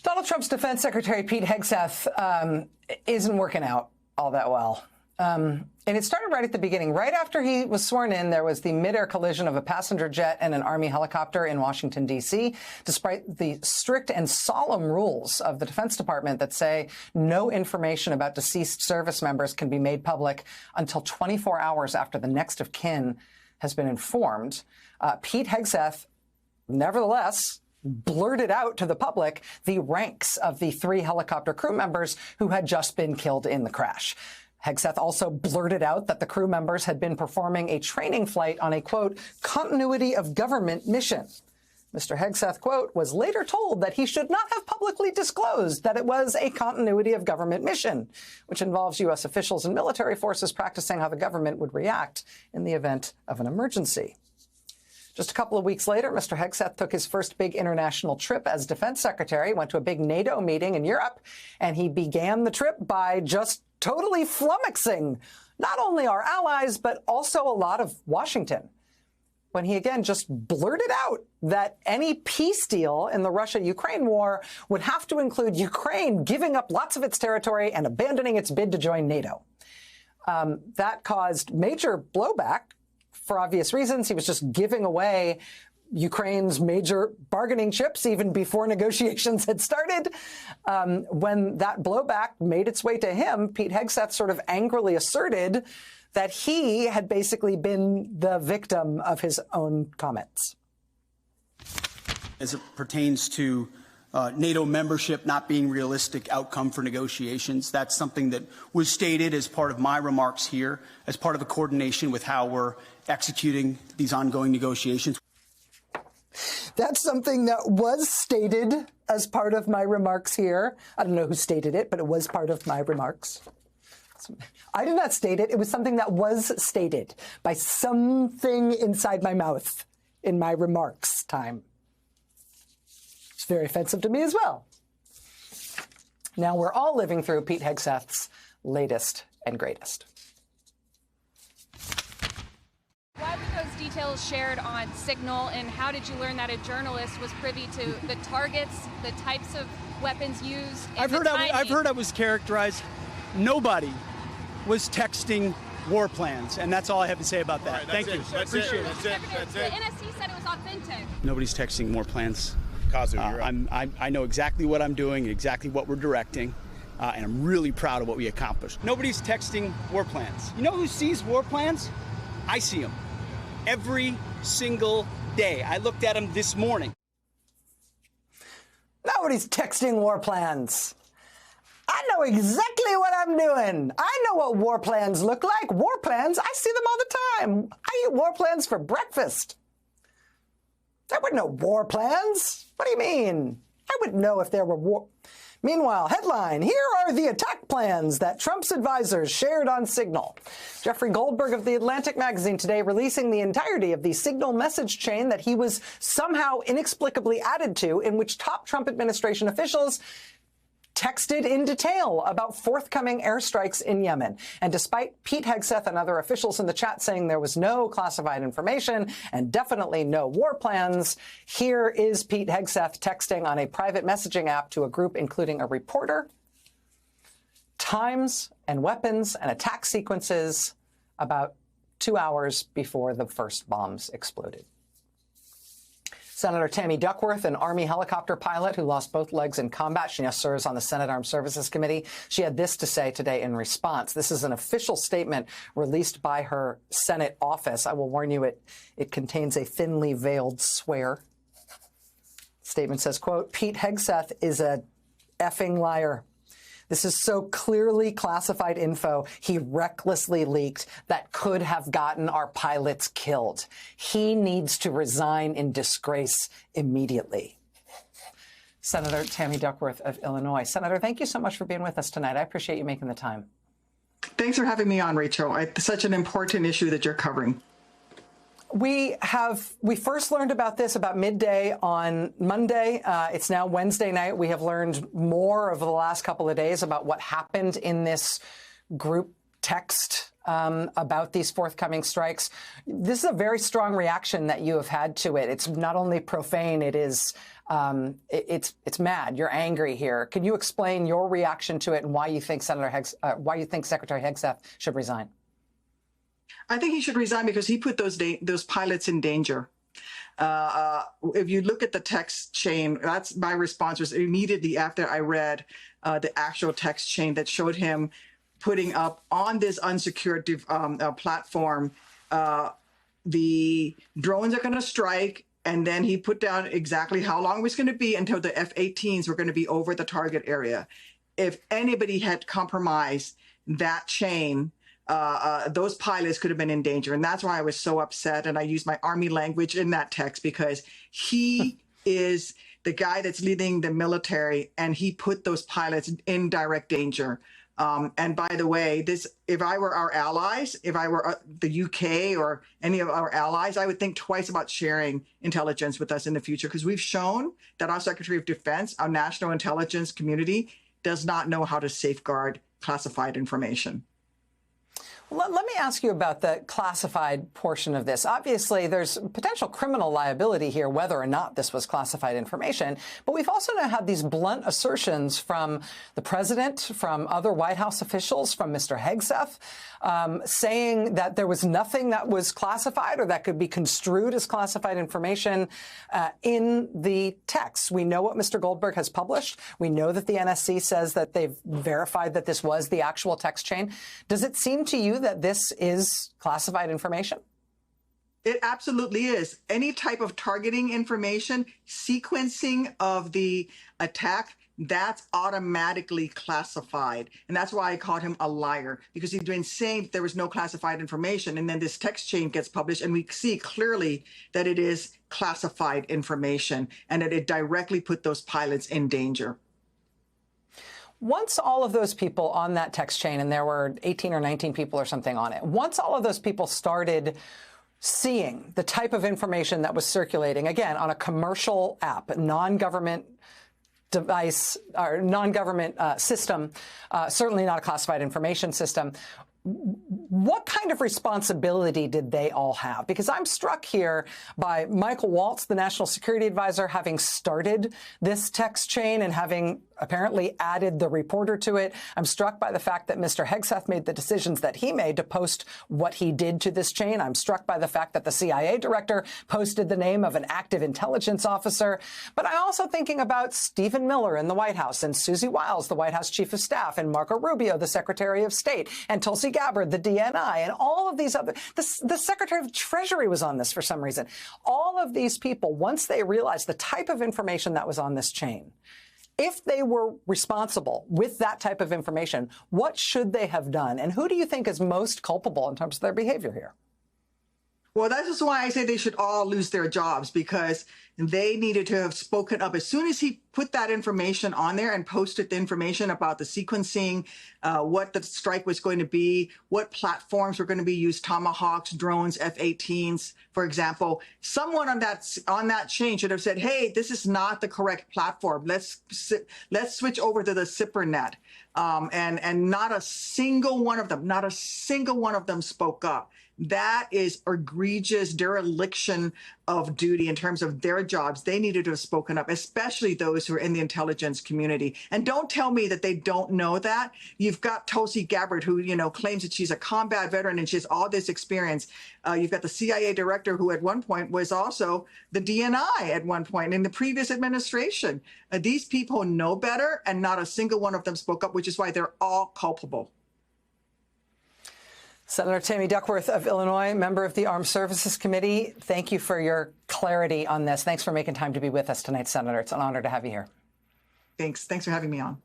Donald Trump's defense secretary, Pete Hegseth, isn't working out all that well. And it started right at the beginning. Right after he was sworn in, there was the midair collision of a passenger jet and an Army helicopter in Washington, D.C., despite the strict and solemn rules of the Defense Department that say no information about deceased service members can be made public until 24 hours after the next of kin has been informed. Pete Hegseth, nevertheless, blurted out to the public the ranks of the 3 helicopter crew members who had just been killed in the crash. Hegseth also blurted out that the crew members had been performing a training flight on a, quote, continuity of government mission. Mr. Hegseth, quote, was later told that he should not have publicly disclosed that it was a continuity of government mission, which involves U.S. officials and military forces practicing how the government would react in the event of an emergency. Just a couple of weeks later, Mr. Hegseth took his first big international trip as defense secretary, went to a big NATO meeting in Europe, and he began the trip by just totally flummoxing not only our allies, but also a lot of Washington, when he again just blurted out that any peace deal in the Russia-Ukraine war would have to include Ukraine giving up lots of its territory and abandoning its bid to join NATO. That caused major blowback. For obvious reasons, he was just giving away Ukraine's major bargaining chips even before negotiations had started. When that blowback made its way to him, Pete Hegseth sort of angrily asserted that he had basically been the victim of his own comments. As it pertains to NATO membership not being realistic outcome for negotiations. That's something that was stated as part of my remarks here, as part of the coordination with how we're executing these ongoing negotiations. That's something that was stated as part of my remarks here. I don't know who stated it, but it was part of my remarks. I did not state it. It was something that was stated by something inside my mouth in my remarks time. It's very offensive to me as well. Now we're all living through Pete Hegseth's latest and greatest. Why were those details shared on Signal, and how did you learn that a journalist was privy to the targets, the types of weapons used? I've heard I was characterized. Nobody was texting war plans, and that's all I have to say about that. Right, Thank you. Appreciate it. The NSC said it was authentic. Nobody's texting war plans. Kazu, you're up. I know exactly what I'm doing, exactly what we're directing, and I'm really proud of what we accomplished. Nobody's texting war plans. You know who sees war plans? I see them every single day. I looked at them this morning. Nobody's texting war plans. I know exactly what I'm doing. I know what war plans look like. War plans, I see them all the time. I eat war plans for breakfast. There were no war plans. What do you mean? I would know if there were war. Meanwhile, headline, here are the attack plans that Trump's advisors shared on Signal. Jeffrey Goldberg of The Atlantic magazine today releasing the entirety of the Signal message chain that he was somehow inexplicably added to, in which top Trump administration officials texted in detail about forthcoming airstrikes in Yemen. And despite Pete Hegseth and other officials in the chat saying there was no classified information and definitely no war plans, here is Pete Hegseth texting on a private messaging app to a group including a reporter, times and weapons and attack sequences about 2 hours before the first bombs exploded. Senator Tammy Duckworth, an Army helicopter pilot who lost both legs in combat. She now serves on the Senate Armed Services Committee. She had this to say today in response. This is an official statement released by her Senate office. I will warn you, it contains a thinly veiled swear. Statement says, quote, Pete Hegseth is a effing liar. This is so clearly classified info he recklessly leaked that could have gotten our pilots killed. He needs to resign in disgrace immediately. Senator Tammy Duckworth of Illinois. Senator, thank you so much for being with us tonight. I appreciate you making the time. Thanks for having me on, Rachel. It's such an important issue that you're covering. We first learned about this about midday on Monday. It's now Wednesday night. We have learned more over the last couple of days about what happened in this group text about these forthcoming strikes. This is a very strong reaction that you have had to it. It's not only profane, it is it's mad. You're angry here. Can you explain your reaction to it and why you think why you think Secretary Hegseth should resign? I think he should resign because he put those pilots in danger. If you look at the text chain, that's my response was immediately after I read the actual text chain that showed him putting up on this unsecured platform, the drones are going to strike. And then he put down exactly how long it was going to be until the F-18s were going to be over the target area. If anybody had compromised that chain, those pilots could have been in danger. And that's why I was so upset. And I used my Army language in that text because he is the guy that's leading the military, and he put those pilots in direct danger. And by the way, if I were our allies, if I were the UK or any of our allies, I would think twice about sharing intelligence with us in the future, because we've shown that our Secretary of Defense, our national intelligence community, does not know how to safeguard classified information. Let me ask you about the classified portion of this. Obviously, there's potential criminal liability here, whether or not this was classified information. But we've also now had these blunt assertions from the president, from other White House officials, from Mr. Hegseth, saying that there was nothing that was classified or that could be construed as classified information in the text. We know what Mr. Goldberg has published. We know that the NSC says that they've verified that this was the actual text chain. Does it seem to you that this is classified information? It absolutely is. Any type of targeting information, sequencing of the attack, that's automatically classified. And that's why I called him a liar, because he's been saying there was no classified information. And then this text chain gets published and we see clearly that it is classified information and that it directly put those pilots in danger. Once all of those people on that text chain, and there were 18 or 19 people or something on it, once all of those people started seeing the type of information that was circulating, again, on a commercial app, non-government device or non-government system, certainly not a classified information system, what kind of responsibility did they all have? Because I'm struck here by Michael Waltz, the National Security Advisor, having started this text chain and having apparently added the reporter to it. I'm struck by the fact that Mr. Hegseth made the decisions that he made to post what he did to this chain. I'm struck by the fact that the CIA director posted the name of an active intelligence officer. But I'm also thinking about Stephen Miller in the White House and Susie Wiles, the White House Chief of Staff, and Marco Rubio, the Secretary of State, and Tulsi Gabbard, the DNI, and all of these other, the Secretary of Treasury was on this for some reason. All of these people, once they realized the type of information that was on this chain, if they were responsible with that type of information, what should they have done? And who do you think is most culpable in terms of their behavior here? Well, that's just why I say they should all lose their jobs, because they needed to have spoken up. As soon as he put that information on there and posted the information about the sequencing, what the strike was going to be, what platforms were going to be used, Tomahawks, drones, F-18s, for example, someone on that chain should have said, hey, this is not the correct platform. Let's switch over to the SIPRNet. And not a single one of them spoke up. That is egregious dereliction of duty in terms of their jobs. They needed to have spoken up, especially those who are in the intelligence community. And don't tell me that they don't know that. You've got Tulsi Gabbard, who, claims that she's a combat veteran and she has all this experience. You've got the CIA director, who at one point was also the DNI at one point in the previous administration. These people know better, and not a single one of them spoke up, which is why they're all culpable. Senator Tammy Duckworth of Illinois, member of the Armed Services Committee, thank you for your clarity on this. Thanks for making time to be with us tonight, Senator. It's an honor to have you here. Thanks for having me on.